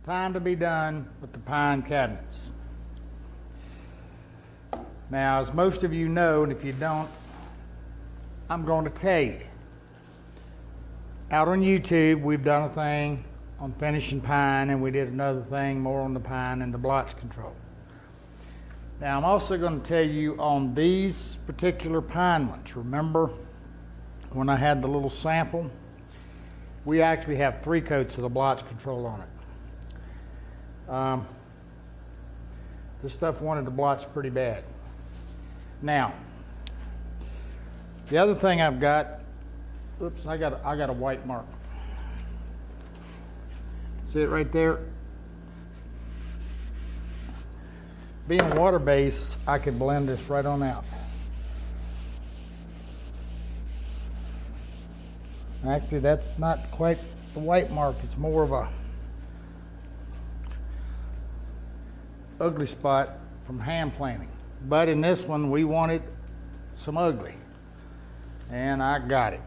Time to be done with the pine cabinets. Now, as most of you know, and if you don't, I'm going to tell you. Out on YouTube, we've done a thing on finishing pine, and we did another thing more on the pine and the blotch control. Now, I'm also going to tell you on these particular pine ones. Remember when I had the little sample? We actually have 3 coats of the blotch control on it. This stuff wanted to blotch pretty bad. Now, the other thing I've got, oops, I got a white mark. See it right there? Being water-based, I could blend this right on out. Actually, that's not quite the white mark. It's more of a ugly spot from hand planing. But in this one, we wanted some ugly. And I got it.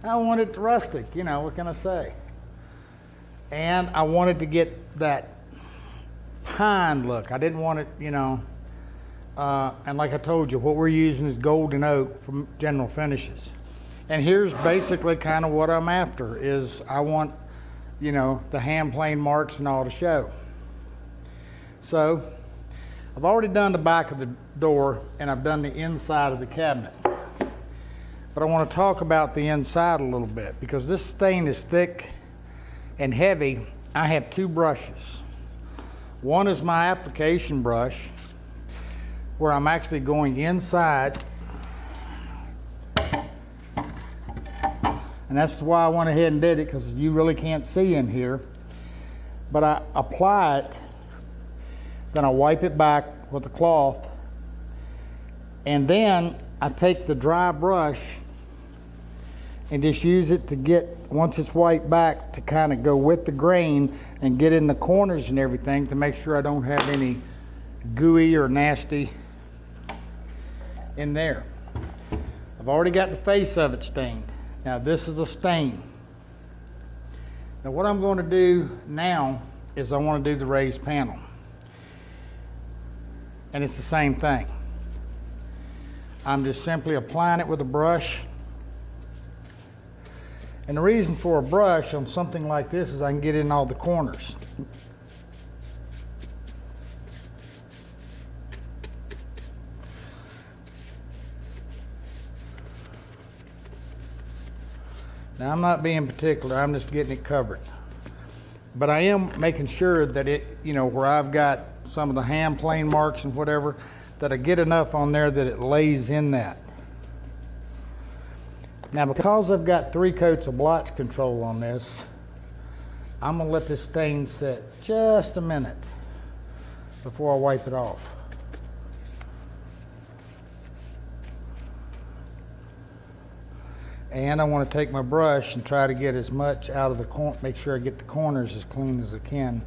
I wanted it rustic, you know, what can I say? And I wanted to get that pine look. I didn't want it, you know, and like I told you, what we're using is golden oak from General Finishes. And here's basically kind of what I'm after is I want, you know, the hand plane marks and all to show. So I've already done the back of the door and I've done the inside of the cabinet. But I want to talk about the inside a little bit because this stain is thick and heavy. I have 2 brushes. One is my application brush where I'm actually going inside, and that's why I went ahead and did it, because you really can't see in here. But I apply it, then I wipe it back with a cloth, and then I take the dry brush and just use it to get, once it's wiped back, to kind of go with the grain and get in the corners and everything to make sure I don't have any gooey or nasty in there. I've already got the face of it stained. Now this is a stain. Now what I'm going to do now is I want to do the raised panel. And it's the same thing. I'm just simply applying it with a brush. And the reason for a brush on something like this is I can get in all the corners. Now I'm not being particular, I'm just getting it covered. But I am making sure that it, you know, where I've got some of the hand plane marks and whatever, that I get enough on there that it lays in that. Now because I've got 3 coats of blotch control on this, I'm going to let this stain set just a minute before I wipe it off. And I want to take my brush and try to get as much out of the corner, make sure I get the corners as clean as I can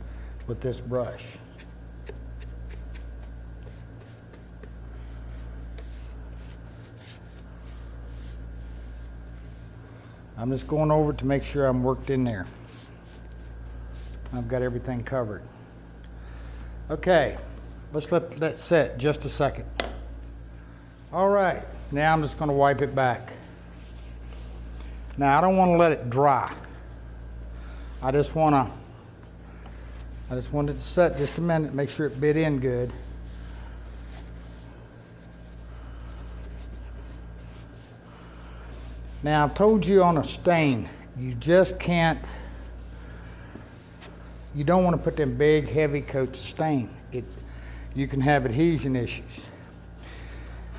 with this brush. I'm just going over it to make sure I'm worked in there. I've got everything covered. Okay, let's let that set just a second. All right, now I'm just going to wipe it back. Now I don't want to let it dry. I just want it to set just a minute, make sure it bit in good. Now I've told you on a stain, you just can't, you don't want to put them big heavy coats of stain. You can have adhesion issues.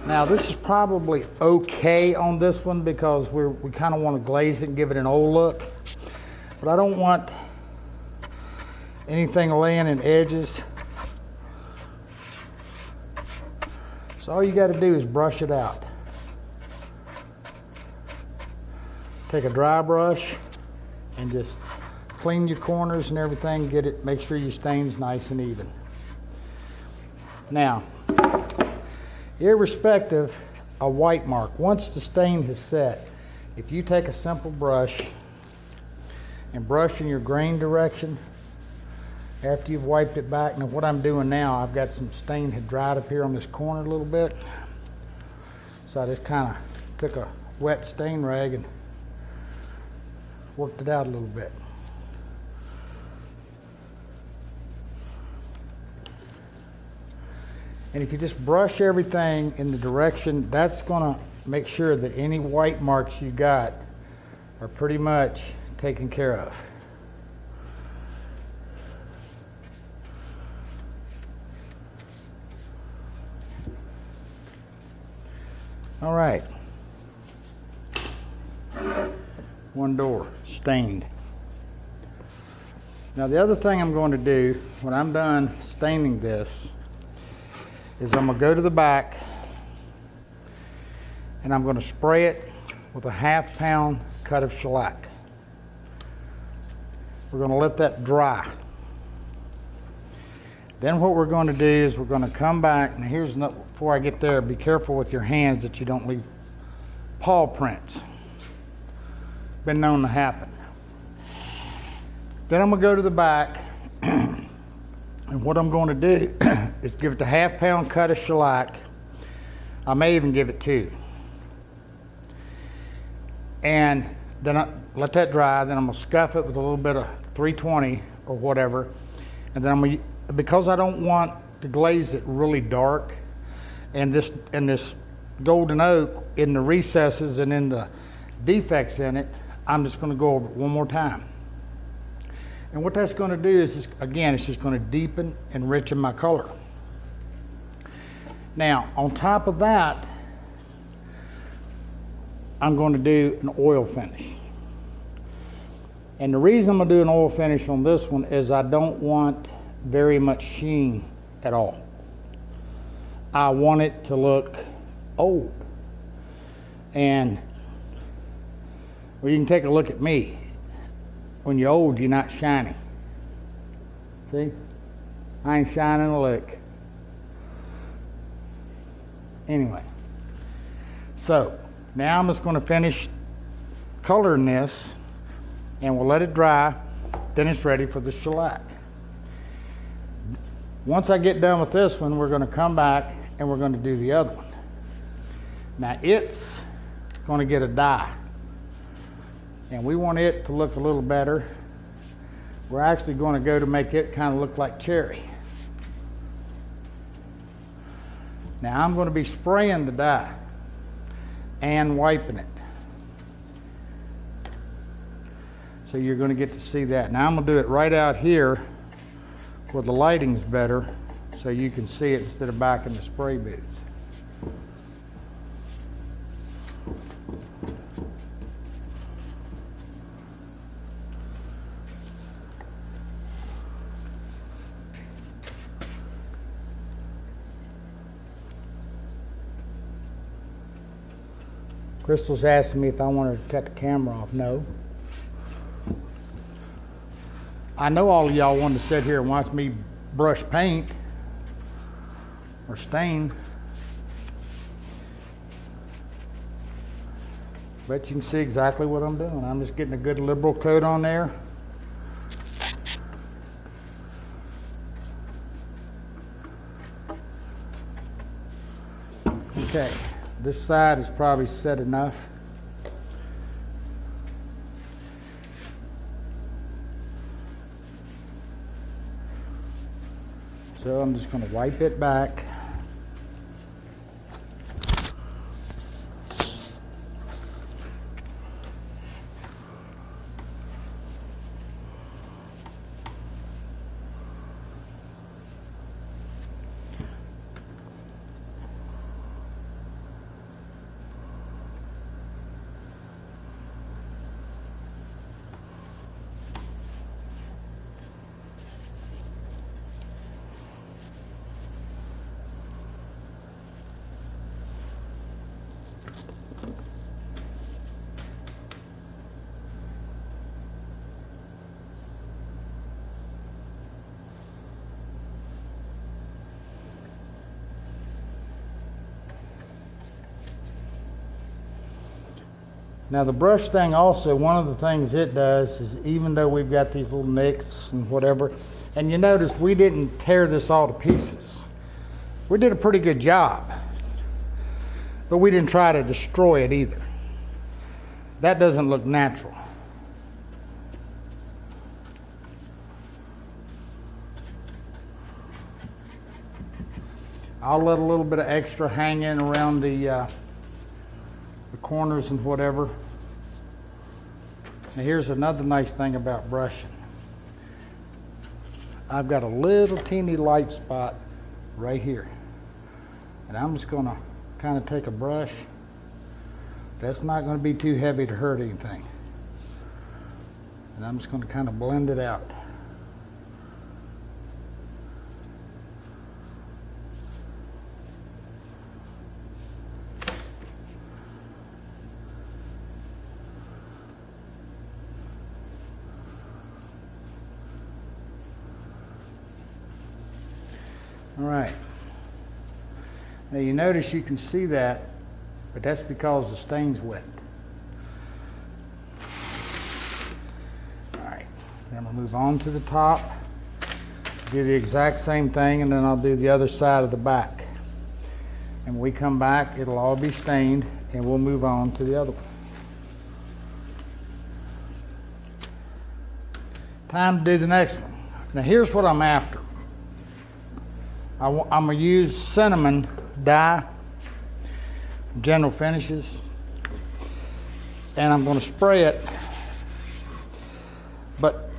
Now this is probably okay on this one because we kind of want to glaze it and give it an old look. But I don't want anything laying in edges. So all you got to do is brush it out. Take a dry brush and just clean your corners and everything, get it, make sure your stain's nice and even. Now, irrespective of white mark, once the stain has set, if you take a simple brush and brush in your grain direction after you've wiped it back. Now what I'm doing now, I've got some stain had dried up here on this corner a little bit. So I just kind of took a wet stain rag and worked it out a little bit. And if you just brush everything in the direction, that's going to make sure that any white marks you got are pretty much taken care of. All right. One door stained. Now the other thing I'm going to do when I'm done staining this is I'm going to go to the back and I'm going to spray it with a 1/2 pound cut of shellac. We're going to let that dry. Then what we're going to do is we're going to come back. Now here's another, before I get there, be careful with your hands that you don't leave paw prints. Been known to happen. Then I'm going to go to the back and what I'm going to do is give it the 1/2 pound cut of shellac. I may even give it 2. And then I let that dry. Then I'm going to scuff it with a little bit of 320 or whatever. And then I'm going to, because I don't want to glaze it really dark, and this golden oak in the recesses and in the defects in it, I'm just going to go over it one more time. And what that's going to do is, just, again, it's just going to deepen and enrichen my color. Now, on top of that, I'm going to do an oil finish. And the reason I'm going to do an oil finish on this one is I don't want very much sheen at all. I want it to look old. And well, you can take a look at me. When you're old, you're not shiny. See? I ain't shining a lick. Anyway. So, now I'm just going to finish coloring this, and we'll let it dry. Then it's ready for the shellac. Once I get done with this one, we're going to come back and we're going to do the other one. Now it's going to get a dye. And we want it to look a little better. We're actually going to go to make it kind of look like cherry. Now I'm going to be spraying the dye and wiping it. So you're going to get to see that. Now I'm going to do it right out here where the lighting's better so you can see it instead of back in the spray booth. Crystal's asking me if I wanted to cut the camera off. No. I know all of y'all wanted to sit here and watch me brush paint or stain. But you can see exactly what I'm doing. I'm just getting a good liberal coat on there. Okay. This side is probably set enough. So I'm just going to wipe it back. Now the brush thing also, one of the things it does is, even though we've got these little nicks and whatever, and you notice we didn't tear this all to pieces. We did a pretty good job, but we didn't try to destroy it either. That doesn't look natural. I'll let a little bit of extra hang in around the corners and whatever. Now here's another nice thing about brushing. I've got a little teeny light spot right here. And I'm just gonna kind of take a brush. That's not gonna be too heavy to hurt anything. And I'm just gonna kind of blend it out. All right. Now you notice you can see that, but that's because the stain's wet. All right. Then I'm gonna move on to the top. Do the exact same thing, and then I'll do the other side of the back. And when we come back, it'll all be stained, and we'll move on to the other one. Time to do the next one. Now here's what I'm after. I'm going to use cinnamon dye, General Finishes, and I'm going to spray it. But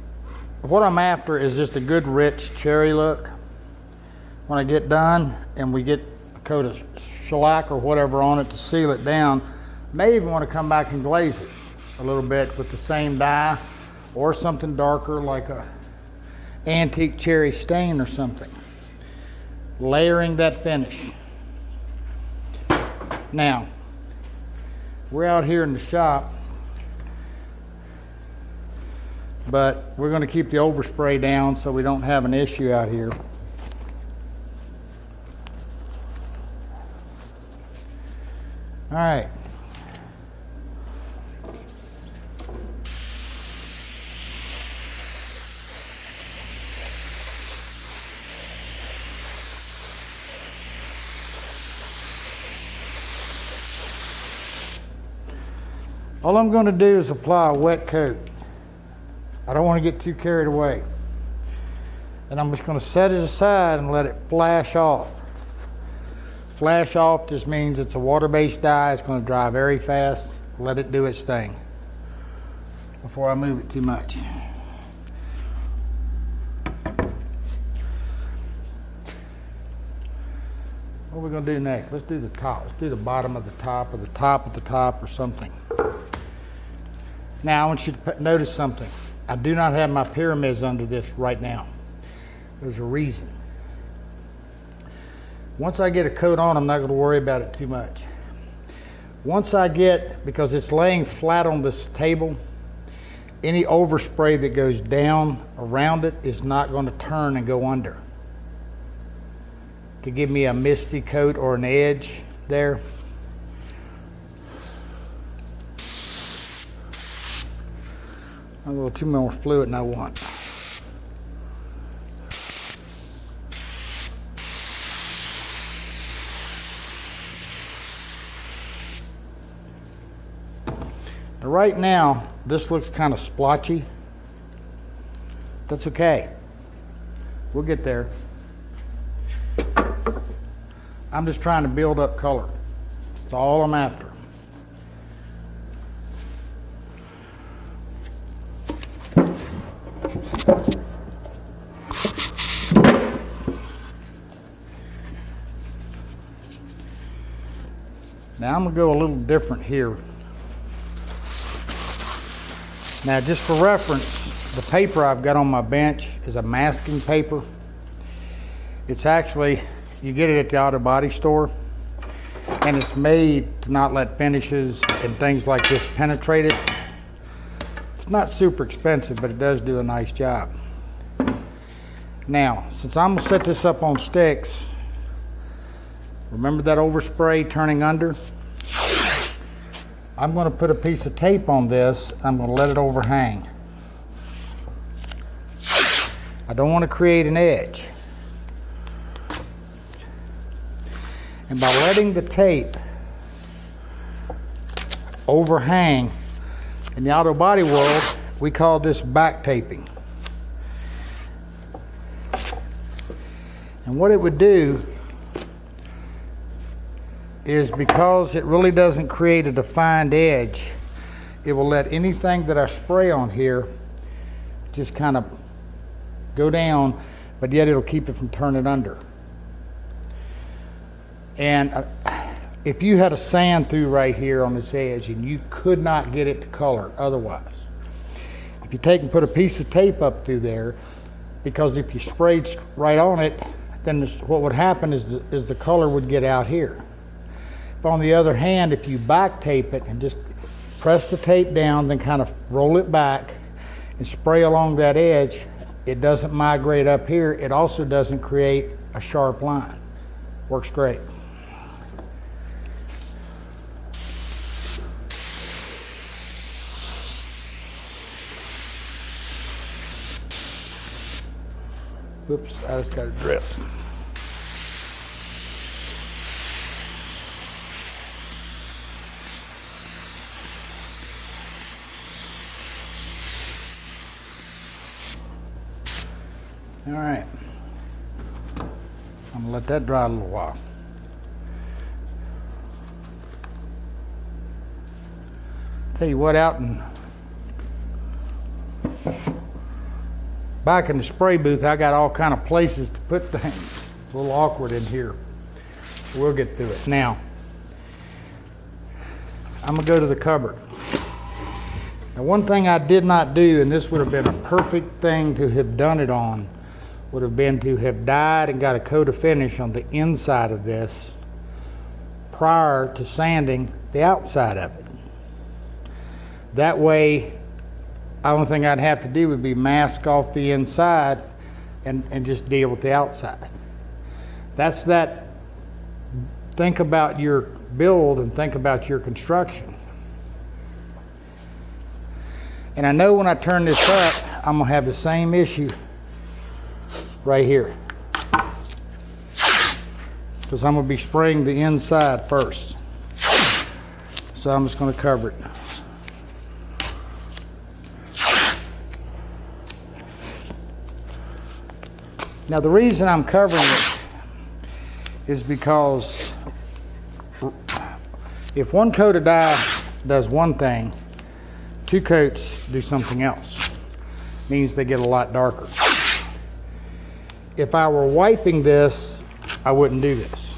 what I'm after is just a good rich cherry look. When I get done and we get a coat of shellac or whatever on it to seal it down, may even want to come back and glaze it a little bit with the same dye or something darker like a antique cherry stain or something. Layering that finish. Now, we're out here in the shop, but we're going to keep the overspray down so we don't have an issue out here. All right. All I'm going to do is apply a wet coat. I don't want to get too carried away. And I'm just going to set it aside and let it flash off. Flash off just means it's a water-based dye. It's going to dry very fast. Let it do its thing before I move it too much. What are we going to do next? Let's do the top. Let's do the bottom of the top, or the top of the top, or something. Now I want you to notice something. I do not have my pyramids under this right now. There's a reason. Once I get a coat on, I'm not going to worry about it too much. Once I get, because it's laying flat on this table, any overspray that goes down around it is not going to turn and go under to give me a misty coat or an edge there. A little too more fluid than I want. Now right now, this looks kind of splotchy. That's okay. We'll get there. I'm just trying to build up color. That's all I'm after. Now I'm going to go a little different here. Now just for reference, the paper I've got on my bench is a masking paper. It's actually, you get it at the auto body store, and it's made to not let finishes and things like this penetrate it. It's not super expensive, but it does do a nice job. Now, since I'm going to set this up on sticks, remember that overspray turning under? I'm going to put a piece of tape on this. I'm going to let it overhang. I don't want to create an edge. And by letting the tape overhang, in the auto body world, we call this back taping. And what it would do is, because it really doesn't create a defined edge, it will let anything that I spray on here just kind of go down, but yet it'll keep it from turning under. And if you had a sand through right here on this edge and you could not get it to color otherwise, if you take and put a piece of tape up through there, because if you sprayed right on it, then what would happen is the color would get out here. If, on the other hand, if you back tape it and just press the tape down, then kind of roll it back and spray along that edge, it doesn't migrate up here. It also doesn't create a sharp line. Works great. Oops, I just got a drip. All right. I'm gonna let that dry a little while. Tell you what, back in the spray booth, I got all kind of places to put things. It's a little awkward in here. We'll get through it. Now, I'm gonna go to the cupboard. Now, one thing I did not do, and this would have been a perfect thing to have done it on, would have been to have dyed and got a coat of finish on the inside of this prior to sanding the outside of it. That way, the only thing I'd have to do would be mask off the inside and just deal with the outside. That's that. Think about your build and think about your construction. And I know when I turn this up, I'm going to have the same issue right here, because I'm going to be spraying the inside first. So I'm just going to cover it. Now, the reason I'm covering it is because if one coat of dye does one thing, 2 coats do something else. It means they get a lot darker. If I were wiping this, I wouldn't do this,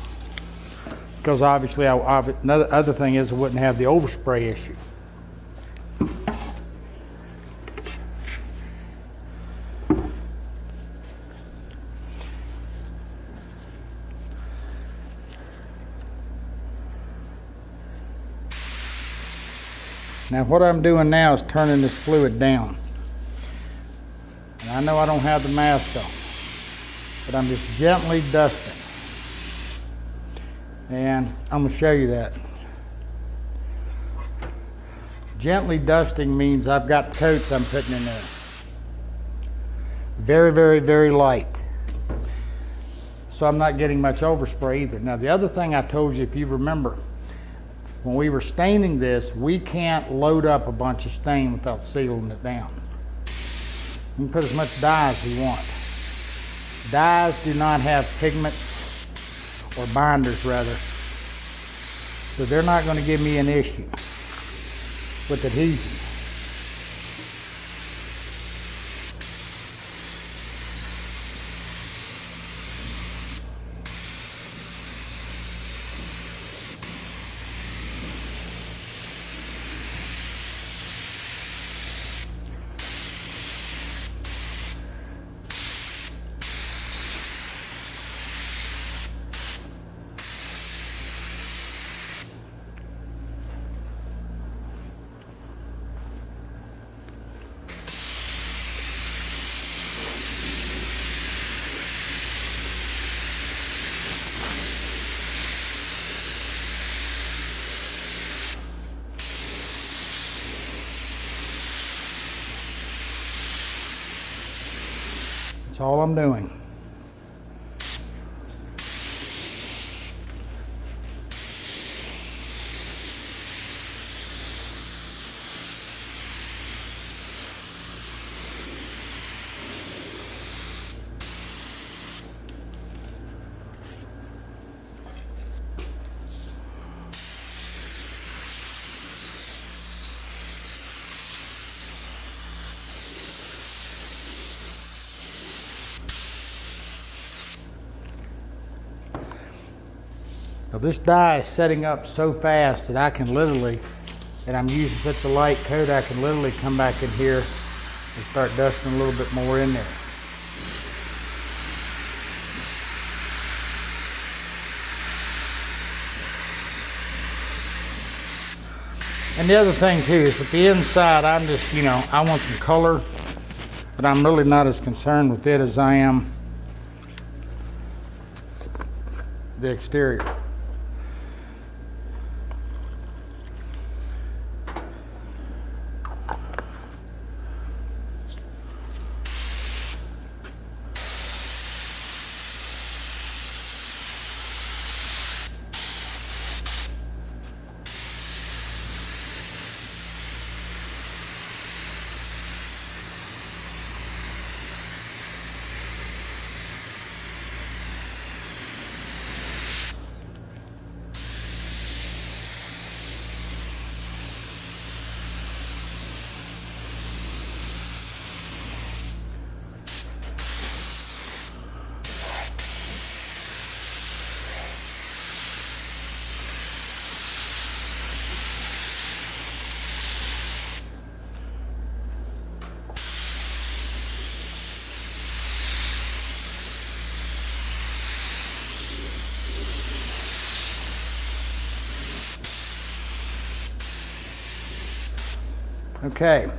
because obviously another other thing is I wouldn't have the overspray issue. Now, what I'm doing now is turning this fluid down. And I know I don't have the mask on, but I'm just gently dusting. And I'm going to show you that. Gently dusting means I've got coats I'm putting in there. Very, very, very light. So I'm not getting much overspray either. Now, the other thing I told you, if you remember, when we were staining this, we can't load up a bunch of stain without sealing it down. We can put as much dye as we want. Dyes do not have pigment, or binders rather, so they're not going to give me an issue with adhesion. That's all I'm doing. Now this die is setting up so fast that I can literally, and I'm using such a light coat, I can literally come back in here and start dusting a little bit more in there. And the other thing too is with the inside, I'm just, I want some color, but I'm really not as concerned with it as I am the exterior. Okay,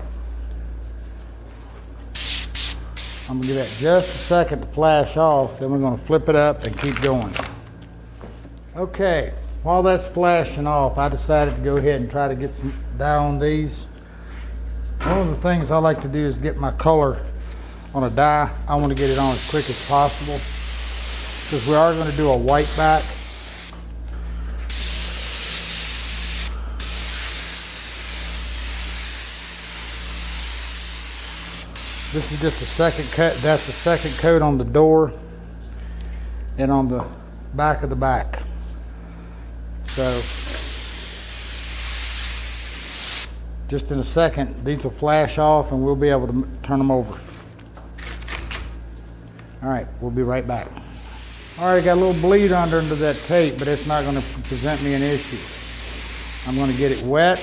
I'm gonna give that just a second to flash off, then we're gonna flip it up and keep going. Okay, while that's flashing off, I decided to go ahead and try to get some dye on these. One of the things I like to do is get my color on a die. I want to get it on as quick as possible because we are going to do a white back. This is just the second coat. That's the second coat on the door and on the back of the back. So just in a second, these will flash off and we'll be able to turn them over. All right, we'll be right back. All right, got a little bleed under that tape, but it's not going to present me an issue. I'm going to get it wet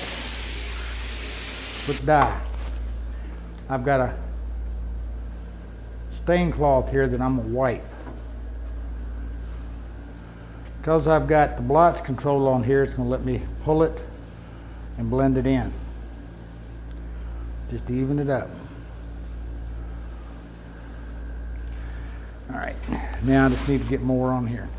with dye. I've got a stain cloth here that I'm going to wipe. Because I've got the blotch control on here, it's going to let me pull it and blend it in. Just to even it up. All right, now I just need to get more on here.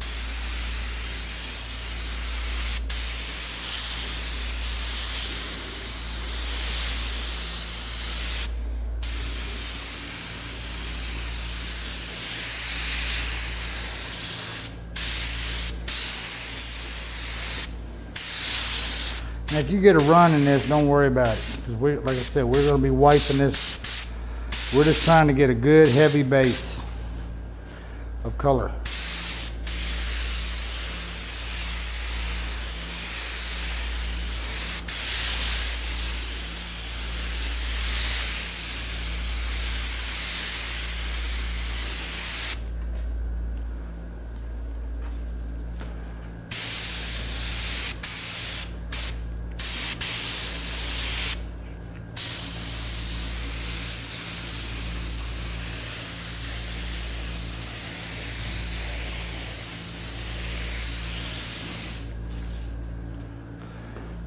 Now if you get a run in this, don't worry about it. Because like I said, we're going to be wiping this. We're just trying to get a good heavy base of color.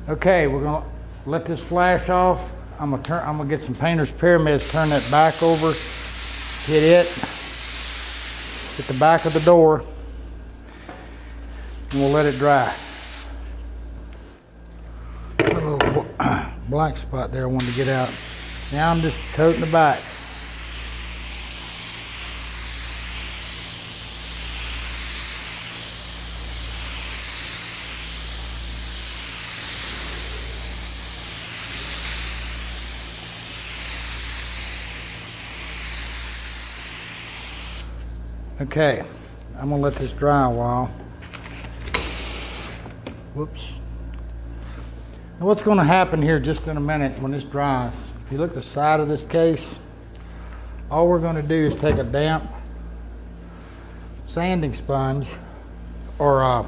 Okay, we're gonna let this flash off. I'm gonna get some painter's pyramids, turn that back over, hit the back of the door, and we'll let it dry. A little black spot there I wanted to get out. Now I'm just coating the back. Okay, I'm gonna let this dry a while. Whoops. Now what's gonna happen here just in a minute when this dries, if you look at the side of this case, all we're gonna do is take a damp sanding sponge or a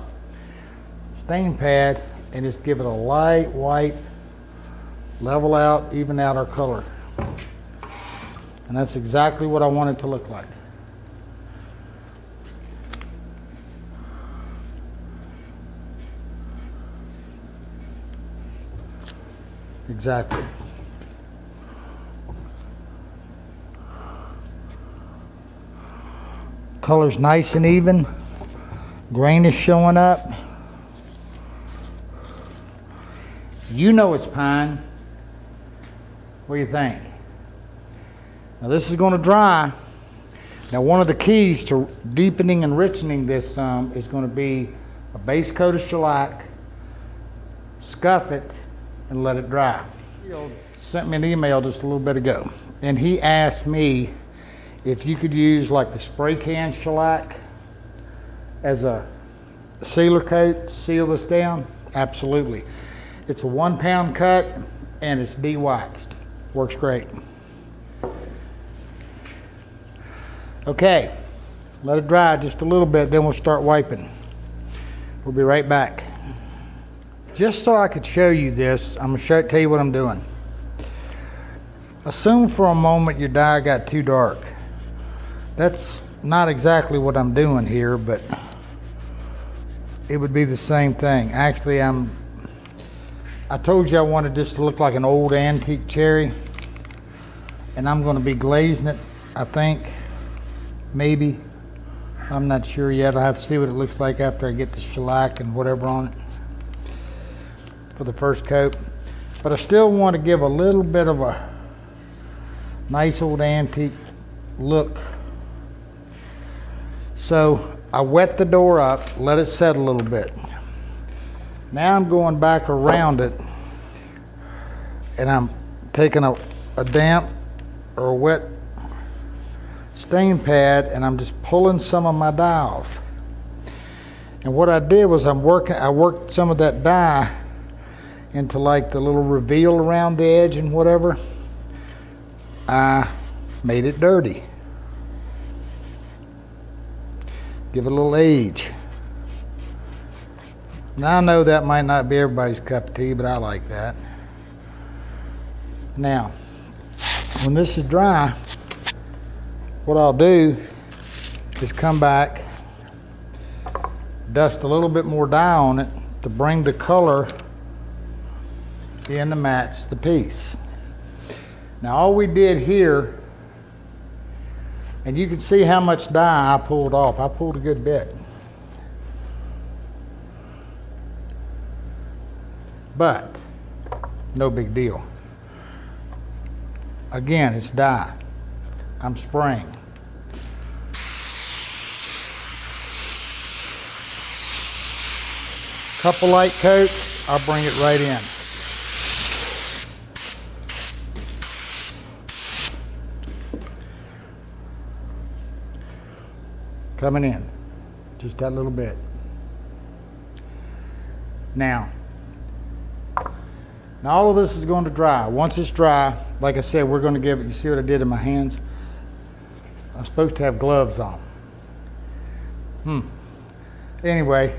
stain pad and just give it a light white, level out, even out our color. And that's exactly what I want it to look like. Exactly. Color's nice and even. Grain is showing up. You know it's pine. What do you think? Now this is going to dry. Now one of the keys to deepening and richening this is going to be a base coat of shellac, scuff it, and let it dry. He sent me an email just a little bit ago, and he asked me if you could use like the spray can shellac as a sealer coat, seal this down. Absolutely. It's a 1 pound cut and it's de-waxed. Works great. Okay, let it dry just a little bit, then we'll start wiping. We'll be right back. Just so I could show you this, I'm going to tell you what I'm doing. Assume for a moment your dye got too dark. That's not exactly what I'm doing here, but it would be the same thing. Actually, I told you I wanted this to look like an old antique cherry, and I'm going to be glazing it, I think, maybe. I'm not sure yet. I'll have to see what it looks like after I get the shellac and whatever on it for the first coat. But I still want to give a little bit of a nice old antique look. So I wet the door up, let it set a little bit. Now I'm going back around it and I'm taking a damp or a wet stain pad and I'm just pulling some of my dye off. And what I did was I worked some of that dye into like the little reveal around the edge and whatever. I made it dirty. Give it a little age. Now I know that might not be everybody's cup of tea, but I like that. Now, when this is dry, what I'll do is come back, dust a little bit more dye on it to bring the color in to match the piece. Now all we did here, and you can see how much dye I pulled off. I pulled a good bit. But no big deal. Again, it's dye. I'm spraying. Couple light coats, I'll bring it right in. Coming in, just that little bit. Now all of this is going to dry. Once it's dry, like I said, we're going to give it, you see what I did in my hands? I'm supposed to have gloves on. Anyway,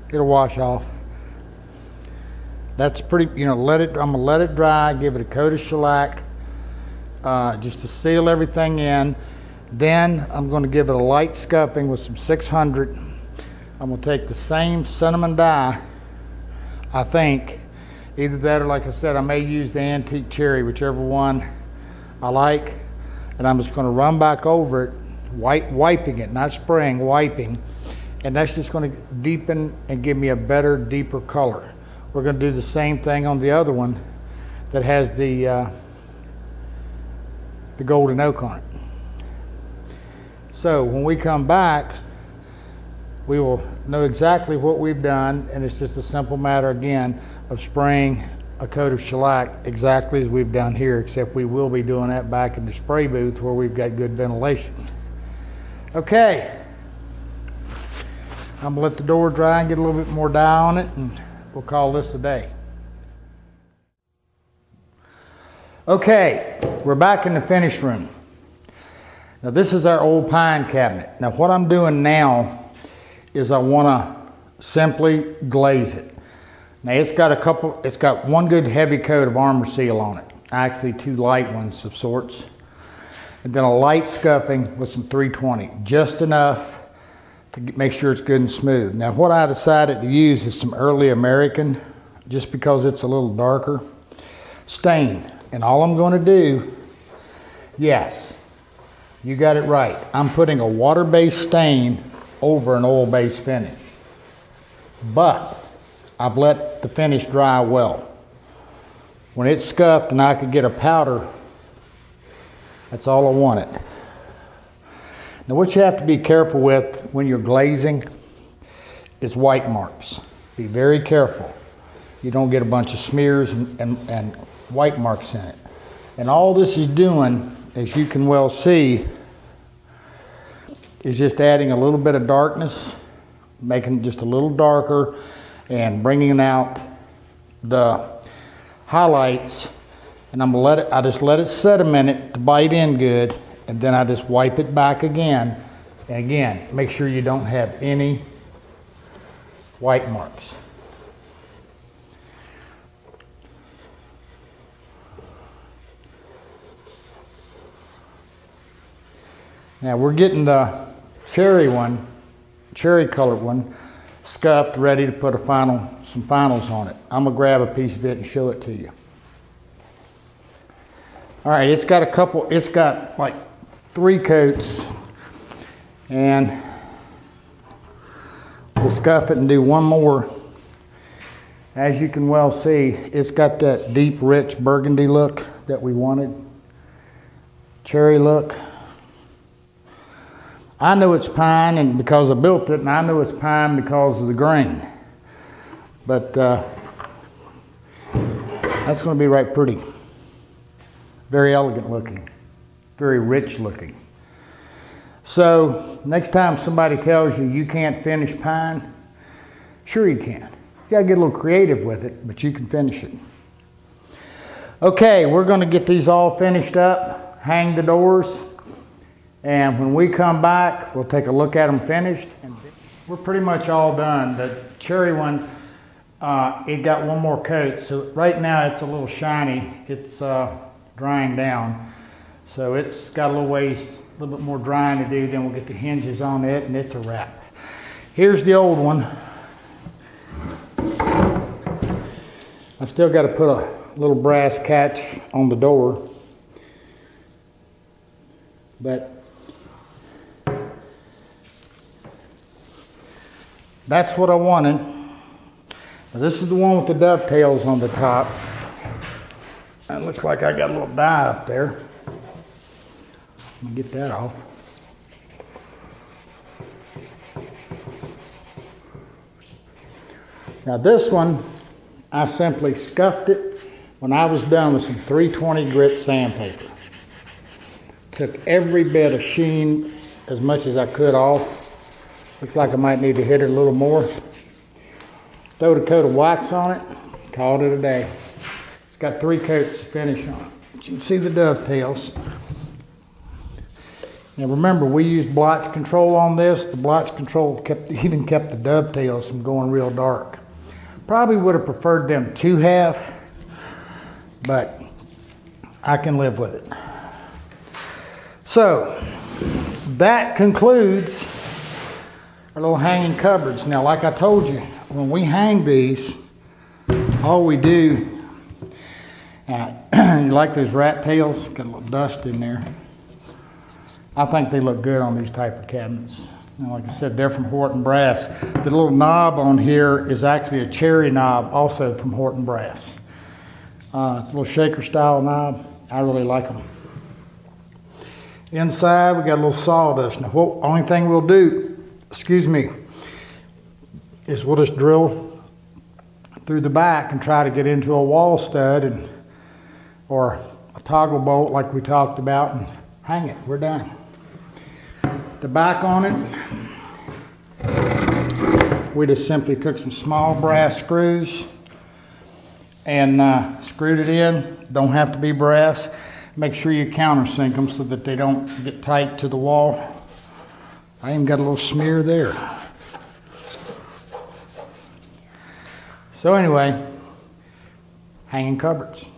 it'll wash off. That's pretty, I'm gonna let it dry, give it a coat of shellac, just to seal everything in. Then I'm going to give it a light scuffing with some 600. I'm going to take the same cinnamon dye, I think. Either that or, like I said, I may use the antique cherry, whichever one I like. And I'm just going to run back over it, wiping it, not spraying, wiping. And that's just going to deepen and give me a better, deeper color. We're going to do the same thing on the other one that has the golden oak on it. So when we come back, we will know exactly what we've done, and it's just a simple matter again of spraying a coat of shellac exactly as we've done here, except we will be doing that back in the spray booth where we've got good ventilation. Okay. I'm gonna let the door dry and get a little bit more dye on it, and we'll call this a day. Okay, we're back in the finish room. Now this is our old pine cabinet. Now what I'm doing now is I wanna simply glaze it. Now it's got one good heavy coat of Armor Seal on it. Actually 2 light ones of sorts. And then a light scuffing with some 320, just enough to make sure it's good and smooth. Now what I decided to use is some Early American, just because it's a little darker, stain. And all I'm going to do, yes, you got it right. I'm putting a water-based stain over an oil-based finish. But I've let the finish dry well. When it's scuffed and I could get a powder, that's all I wanted. Now what you have to be careful with when you're glazing is white marks. Be very careful. You don't get a bunch of smears and white marks in it. And all this is doing, as you can well see, is just adding a little bit of darkness, making it just a little darker, and bringing out the highlights. And I just let it set a minute to bite in good, and then I just wipe it back again. And again, make sure you don't have any white marks. Now we're getting the cherry colored one, scuffed, ready to put some finals on it. I'm gonna grab a piece of it and show it to you. All right, it's got like 3 coats, and we'll scuff it and do one more. As you can well see, it's got that deep, rich burgundy look that we wanted, cherry look. I know it's pine and because I built it, and I know it's pine because of the grain. But that's going to be right pretty. Very elegant looking, very rich looking. So next time somebody tells you you can't finish pine, sure you can. You got to get a little creative with it, but you can finish it. Okay, we're going to get these all finished up, hang the doors. And when we come back, we'll take a look at them finished. And we're pretty much all done. The cherry one, it got one more coat. So right now it's a little shiny. It's drying down. So it's got a little bit more drying to do. Then we'll get the hinges on it and it's a wrap. Here's the old one. I've still got to put a little brass catch on the door. But that's what I wanted. Now this is the one with the dovetails on the top. It looks like I got a little dye up there. Let me get that off. Now this one, I simply scuffed it when I was done with some 320 grit sandpaper. Took every bit of sheen, as much as I could off. Looks like I might need to hit it a little more. Throwed a coat of wax on it, called it a day. It's got 3 coats to finish on. But you can see the dovetails. Now remember, we used blotch control on this. The blotch control even kept the dovetails from going real dark. Probably would have preferred them to have, but I can live with it. So that concludes our little hanging cupboards. Now, like I told you, when we hang these, all we do, you like those rat tails? Got a little dust in there. I think they look good on these type of cabinets. And like I said, they're from Horton Brass. The little knob on here is actually a cherry knob, also from Horton Brass. It's a little shaker style knob. I really like them. Inside, we got a little sawdust. Now, only thing we'll do, is we'll just drill through the back and try to get into a wall stud or a toggle bolt like we talked about and hang it. We're done. The back on it, we just simply took some small brass screws and screwed it in. Don't have to be brass. Make sure you countersink them so that they don't get tight to the wall. I even got a little smear there. So anyway, hanging cupboards.